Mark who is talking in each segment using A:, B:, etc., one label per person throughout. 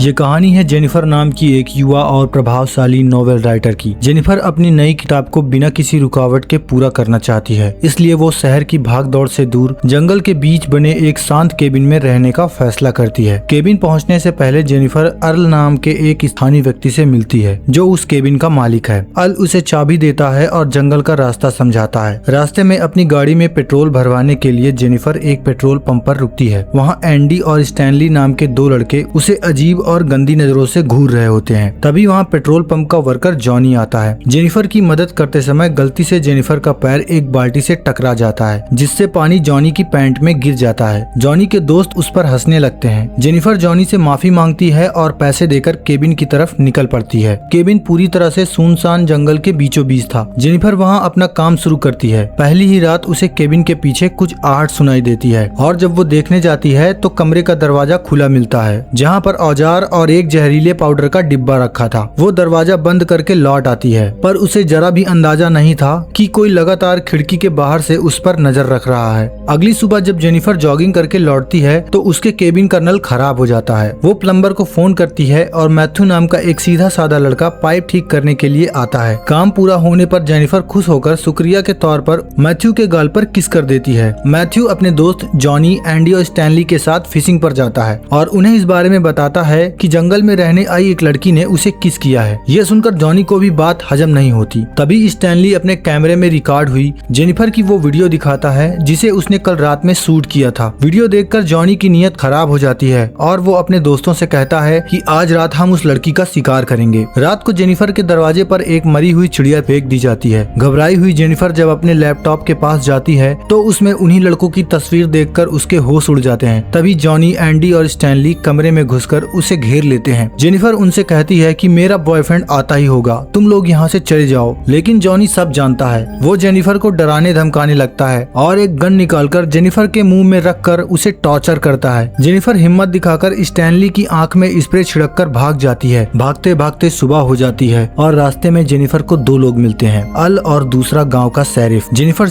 A: ये कहानी है जेनिफर नाम की एक युवा और प्रभावशाली नोवेल राइटर की। जेनिफर अपनी नई किताब को बिना किसी रुकावट के पूरा करना चाहती है, इसलिए वो शहर की भागदौड़ से दूर जंगल के बीच बने एक शांत केबिन में रहने का फैसला करती है। केबिन पहुंचने से पहले जेनिफर अर्ल नाम के एक स्थानीय व्यक्ति से मिलती है जो उस केबिन का मालिक है। अर्ल उसे चाबी देता है और जंगल का रास्ता समझाता है। रास्ते में अपनी गाड़ी में पेट्रोल भरवाने के लिए जेनिफर एक पेट्रोल पंप पर रुकती है। वहाँ एंडी और स्टैनली नाम के दो लड़के उसे अजीब और गंदी नजरों से घूर रहे होते हैं। तभी वहाँ पेट्रोल पंप का वर्कर जॉनी आता है। जेनिफर की मदद करते समय गलती से जेनिफर का पैर एक बाल्टी से टकरा जाता है, जिससे पानी जॉनी की पैंट में गिर जाता है। जॉनी के दोस्त उस पर हंसने लगते हैं। जेनिफर जॉनी से माफी मांगती है और पैसे देकर केबिन की तरफ निकल पड़ती है। केबिन पूरी तरह से सुनसान जंगल के बीचों बीच था। जेनिफर वहाँ अपना काम शुरू करती है। पहली ही रात उसे केबिन के पीछे कुछ आहट सुनाई देती है और जब वो देखने जाती है तो कमरे का दरवाजा खुला मिलता है, जहाँ पर औजार और एक जहरीले पाउडर का डिब्बा रखा था। वो दरवाजा बंद करके लौट आती है, पर उसे जरा भी अंदाजा नहीं था कि कोई लगातार खिड़की के बाहर से उस पर नजर रख रहा है। अगली सुबह जब जेनिफर जॉगिंग करके लौटती है तो उसके केबिन का नल खराब हो जाता है। वो प्लम्बर को फोन करती है और मैथ्यू नाम का एक सीधा साधा लड़का पाइप ठीक करने के लिए आता है। काम पूरा होने पर जेनिफर खुश होकर शुक्रिया के तौर पर मैथ्यू के गाल पर किस कर देती है। मैथ्यू अपने दोस्त जॉनी, एंडी और स्टैनली के साथ फिशिंग पर जाता है और उन्हें इस बारे में बताता है कि जंगल में रहने आई एक लड़की ने उसे किस किया है। यह सुनकर जॉनी को भी बात हजम नहीं होती। तभी स्टैनली अपने कैमरे में रिकॉर्ड हुई जेनिफर की वो वीडियो दिखाता है जिसे उसने कल रात में शूट किया था। वीडियो देखकर जॉनी की नीयत खराब हो जाती है और वो अपने दोस्तों से कहता है कि आज रात हम उस लड़की का शिकार करेंगे। रात को जेनिफर के दरवाजे पर एक मरी हुई चिड़िया फेंक दी जाती है। घबराई हुई जेनिफर जब अपने लैपटॉप के पास जाती है तो उसमें उन्हीं लड़कों की तस्वीर देखकर उसके होश उड़ जाते हैं। तभी जॉनी, एंडी और स्टैनली कमरे में घुसकर उसे घेर लेते हैं। जेनिफर उनसे कहती है कि मेरा बॉयफ्रेंड आता ही होगा, तुम लोग यहाँ से चले जाओ। लेकिन जॉनी सब जानता है। वो जेनिफर को डराने धमकाने लगता है और एक गन निकालकर जेनिफर के मुंह में रखकर उसे टॉर्चर करता है। जेनिफर हिम्मत दिखाकर स्टैनली की आंख में स्प्रे छिड़ककर भाग जाती है। भागते भागते सुबह हो जाती है और रास्ते में जेनिफर को दो लोग मिलते हैं, अल और दूसरा गाँव का शेरिफ। जेनिफर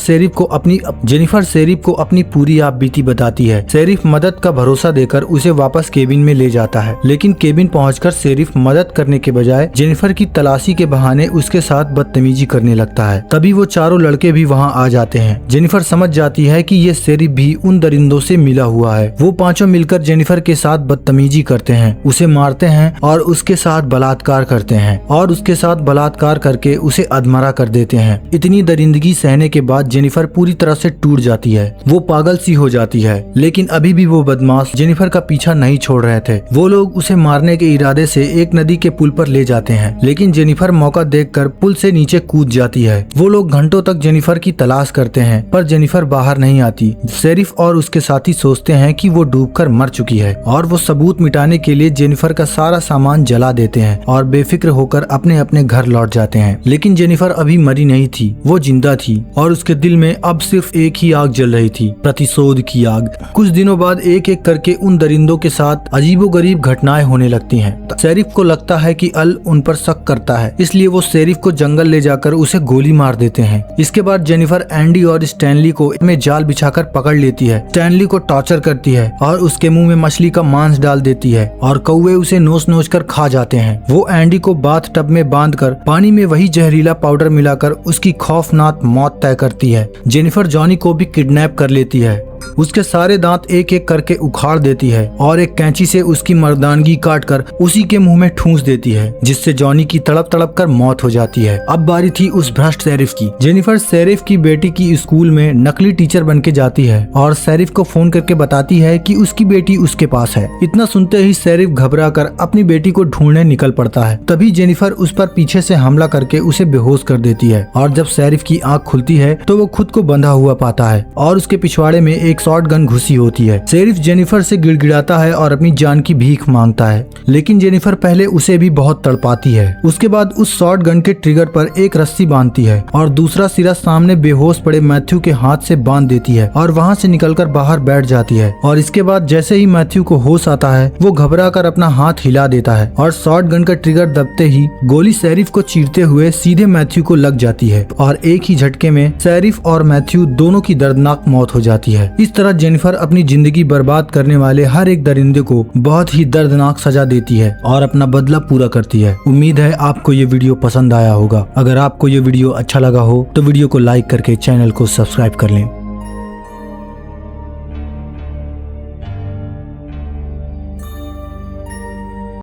A: शेरिफ को अपनी पूरी आपबीती बताती है। शेरिफ मदद का भरोसा देकर उसे वापस केबिन में ले जाता है, लेकिन केबिन पहुंचकर शेरिफ मदद करने के बजाय जेनिफर की तलाशी के बहाने उसके साथ बदतमीजी करने लगता है। तभी वो चारों लड़के भी वहां आ जाते हैं। जेनिफर समझ जाती है कि ये शेरिफ भी उन दरिंदों से मिला हुआ है। वो पांचों मिलकर जेनिफर के साथ बदतमीजी करते हैं, उसे मारते हैं और उसके साथ बलात्कार करते हैं और उसके साथ बलात्कार करके उसे अधमरा कर देते हैं। इतनी दरिंदगी सहने के बाद जेनिफर पूरी तरह से टूट जाती है। वो पागल सी हो जाती है, लेकिन अभी भी वो बदमाश जेनिफर का पीछा नहीं छोड़ रहे थे। वो लोग उसे मारने के इरादे से एक नदी के पुल पर ले जाते हैं, लेकिन जेनिफर मौका देखकर पुल से नीचे कूद जाती है। वो लोग घंटों तक जेनिफर की तलाश करते हैं, पर जेनिफर बाहर नहीं आती। शेरिफ और उसके साथी सोचते हैं कि वो डूबकर मर चुकी है और वो सबूत मिटाने के लिए जेनिफर का सारा सामान जला देते हैं और बेफिक्र होकर अपने अपने घर लौट जाते हैं। लेकिन जेनिफर अभी मरी नहीं थी, वो जिंदा थी और उसके दिल में अब सिर्फ एक ही आग जल रही थी, प्रतिशोध की आग। कुछ दिनों बाद एक एक करके उन दरिंदों के साथ अजीबोगरीब घटनाएं होने लगती हैं। शेरिफ को लगता है कि अल उन पर शक करता है, इसलिए वो शेरिफ को जंगल ले जाकर उसे गोली मार देते हैं। इसके बाद जेनिफर एंडी और स्टैनली को में जाल बिछाकर पकड़ लेती है। स्टैनली को टॉर्चर करती है और उसके मुंह में मछली का मांस डाल देती है और कौवे उसे नोच नोच कर खा जाते हैं। वो एंडी को बाथ टब में बांधकर पानी में वही जहरीला पाउडर मिलाकर उसकी खौफनाक मौत तय करती है। जेनिफर जॉनी को भी किडनैप कर लेती है, उसके सारे दांत एक एक करके उखाड़ देती है और एक कैंची से उसकी मर्दानगी काटकर उसी के मुंह में ठूंस देती है, जिससे जॉनी की तड़प तड़प कर मौत हो जाती है। अब बारी थी उस भ्रष्ट शेरिफ की। जेनिफर शेरिफ की बेटी की स्कूल में नकली टीचर बन के जाती है और शेरिफ को फोन करके बताती है कि उसकी बेटी उसके पास है। इतना सुनते ही शेरिफ घबरा कर अपनी बेटी को ढूंढने निकल पड़ता है। तभी जेनिफर उस पर पीछे से हमला करके उसे बेहोश कर देती है और जब शेरिफ की आंख खुलती है तो वो खुद को बंधा हुआ पाता है और उसके पिछवाड़े में एक शॉर्ट गन घुसी होती है। शेरिफ जेनिफर से गिड़गिड़ाता है और अपनी जान की भीख मांगता है, लेकिन जेनिफर पहले उसे भी बहुत तड़पाती है। उसके बाद उस शॉर्ट गन के ट्रिगर पर एक रस्सी बांधती है और दूसरा सिरा सामने बेहोश पड़े मैथ्यू के हाथ से बांध देती है और वहाँ से निकलकर बाहर बैठ जाती है। और इसके बाद जैसे ही मैथ्यू को होश आता है वो घबरा कर अपना हाथ हिला देता है और शॉर्ट गन का ट्रिगर दबते ही गोली शेरिफ को चीरते हुए सीधे मैथ्यू को लग जाती है और एक ही झटके में शेरिफ और मैथ्यू दोनों की दर्दनाक मौत हो जाती है। इस तरह जेनिफर अपनी जिंदगी बर्बाद करने वाले हर एक दरिंदे को बहुत ही दर्दनाक सजा देती है और अपना बदला पूरा करती है। उम्मीद है आपको ये वीडियो पसंद आया होगा। अगर आपको ये वीडियो अच्छा लगा हो तो वीडियो को लाइक करके चैनल को सब्सक्राइब कर लें।